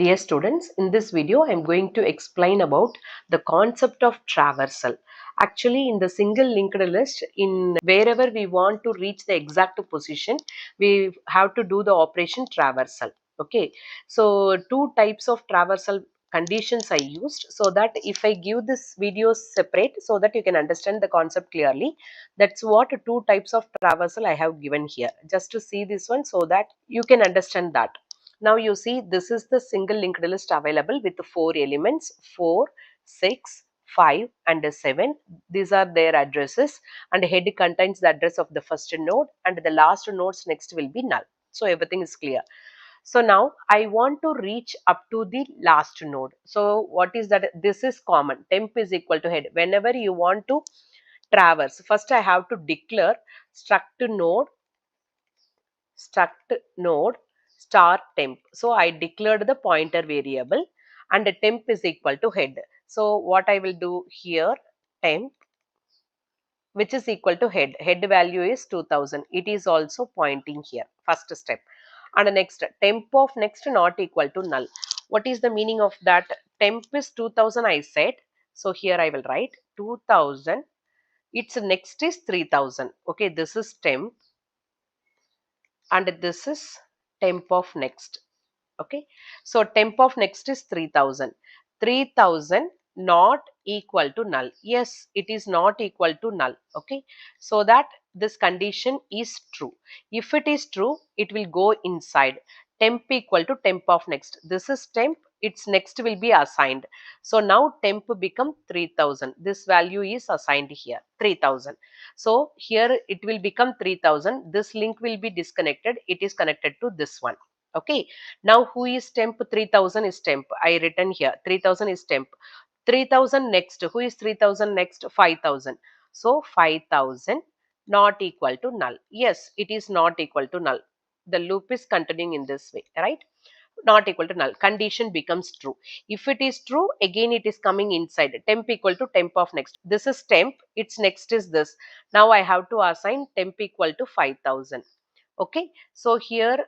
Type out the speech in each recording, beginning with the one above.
Dear students, in this video I am going to explain about the concept of traversal. Actually, in the single linked list, in wherever we want to reach the exact position, we have to do the operation traversal. Okay, so two types of traversal conditions I used, so that if I give this video separate so that you can understand the concept clearly, that's what two types of traversal I have given here. Just to see this one so that you can understand that. Now you see this is the single linked list available with 4 elements 4, 6, 5 and 7. These are their addresses, and head contains the address of the first node and the last nodes next will be null. So everything is clear. So now I want to reach up to the last node. So what is that? This is common. Temp is equal to head. Whenever you want to traverse, first I have to declare struct node star temp. So I declared the pointer variable and the temp is equal to head. So what I will do here, temp which is equal to head. Head value is 2000. It is also pointing here. First step. And the next, temp of next not equal to null. What is the meaning of that? Temp is 2000 I said. So here I will write 2000. Its next is 3000. Okay, this is temp and this is temp of next. Okay, so temp of next is 3000. 3000 not equal to null. Yes, it is not equal to null. Okay, so that this condition is true. If it is true, it will go inside temp equal to temp of next. This is temp, its next will be assigned. So now temp become 3000. This value is assigned here 3000. So here it will become 3000. This link will be disconnected. It is connected to this one. Okay, now who is temp? 3000 is temp. I written here 3000 is temp. 3000 next. Who is 3000 next? 5000. So 5000 not equal to null. Yes, it is not equal to null. The loop is continuing in this way, right? Not equal to null. Condition becomes true. If it is true, again it is coming inside. Temp equal to temp of next. This is temp. Its next is this. Now I have to assign temp equal to 5000. Okay, so here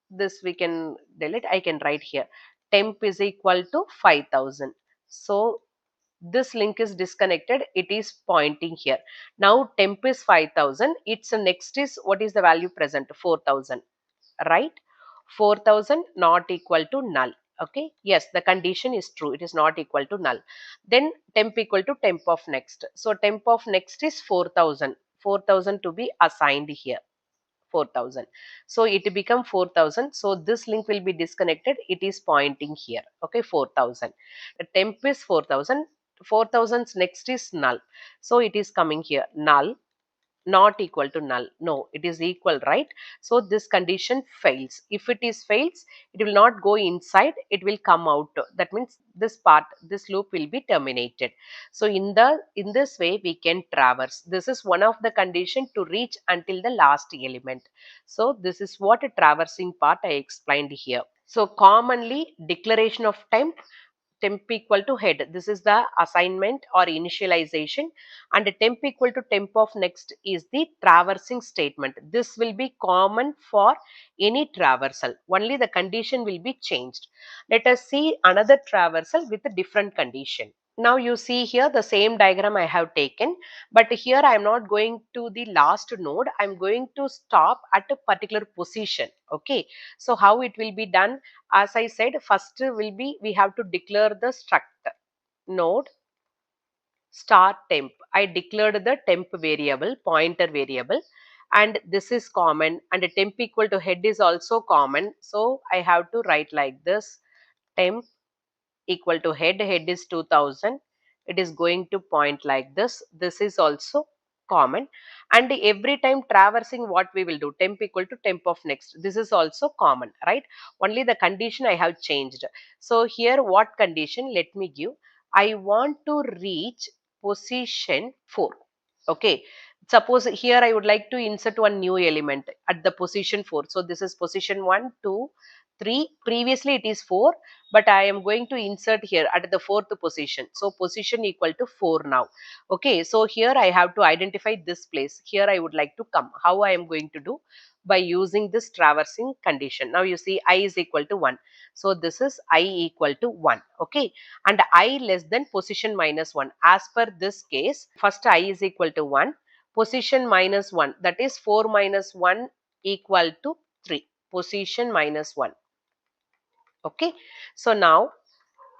this we can delete. I can write here temp is equal to 5000. So this link is disconnected. It is pointing here. Now temp is 5000. Its next is, what is the value present? 4000, right? 4000 not equal to null. Okay, yes, the condition is true. It is not equal to null. Then temp equal to temp of next. So temp of next is 4000. 4000 to be assigned here. 4000. So it become 4000. So this link will be disconnected. It is pointing here. Okay, 4000. The temp is 4000. 4000's next is null. So it is coming here. Null not equal to null. No, it is equal, right? So this condition fails. If it is fails, it will not go inside. It will come out. That means this part, this loop will be terminated. So in this way we can traverse. This is one of the condition to reach until the last element. So this is what a traversing part I explained here. So commonly declaration of temp equal to head. This is the assignment or initialization, and temp equal to temp of next is the traversing statement. This will be common for any traversal. Only the condition will be changed. Let us see another traversal with a different condition. Now you see here the same diagram I have taken, but here I am not going to the last node. I am going to stop at a particular position. Okay, so how it will be done? As I said, first will be we have to declare the struct node star temp. I declared the temp variable, pointer variable, and this is common, and a temp equal to head is also common. So I have to write like this: temp equal to head. Head is 2000. It is going to point like this. This is also common, and every time traversing, what we will do, temp equal to temp of next. This is also common, right? Only the condition I have changed. So here what condition? Let me give. I want to reach position 4. Okay, suppose here I would like to insert one new element at the position 4. So this is position 1, 2, 3. Previously it is 4, but I am going to insert here at the 4th position. So position equal to 4 now. Okay, so here I have to identify this place. Here I would like to come. How I am going to do? by using this traversing condition. Now you see I is equal to 1. So this is I equal to 1. Okay. And I less than position minus 1. As per this case, first I is equal to 1. Position minus 1. That is 4 minus 1 equal to 3. Position minus 1. Okay. So now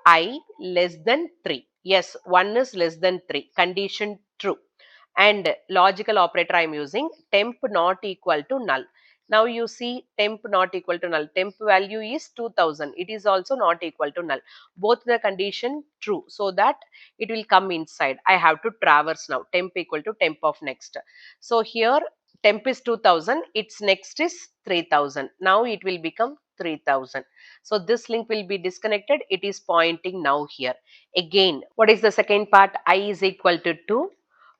I less than 3. Yes, 1 is less than 3. Condition true. And logical operator I am using temp not equal to null. Now you see temp not equal to null. Temp value is 2000. It is also not equal to null. Both the condition true. So that it will come inside. I have to traverse now. Temp equal to temp of next. So here temp is 2000. Its next is 3000. Now it will become 3000. So this link will be disconnected. It is pointing now here. Again, what is the second part? I is equal to 2.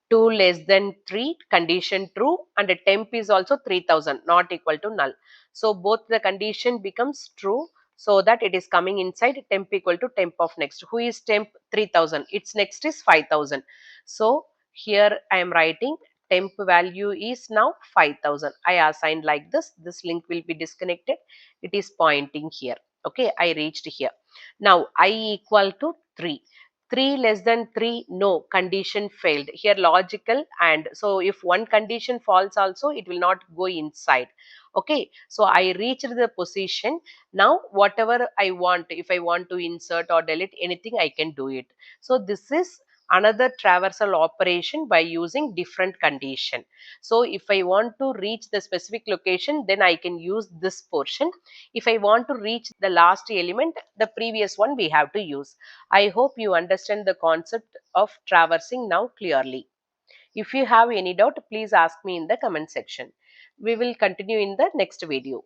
2 less than 3, condition true, and a temp is also 3000, not equal to null. So both the condition becomes true, so that it is coming inside temp equal to temp of next. Who is temp? 3000. Its next is 5000. So here I am writing temp value is now 5000. I assigned like this. This link will be disconnected. It is pointing here. Okay, I reached here. Now I equal to 3. 3 less than 3, no, condition failed. Here logical, and so if one condition falls also, it will not go inside. Okay, so I reached the position. Now whatever I want, if I want to insert or delete anything, I can do it. So this is another traversal operation by using different condition. So if I want to reach the specific location, then I can use this portion. If I want to reach the last element, the previous one we have to use. I hope you understand the concept of traversing now clearly. If you have any doubt, please ask me in the comment section. We will continue in the next video.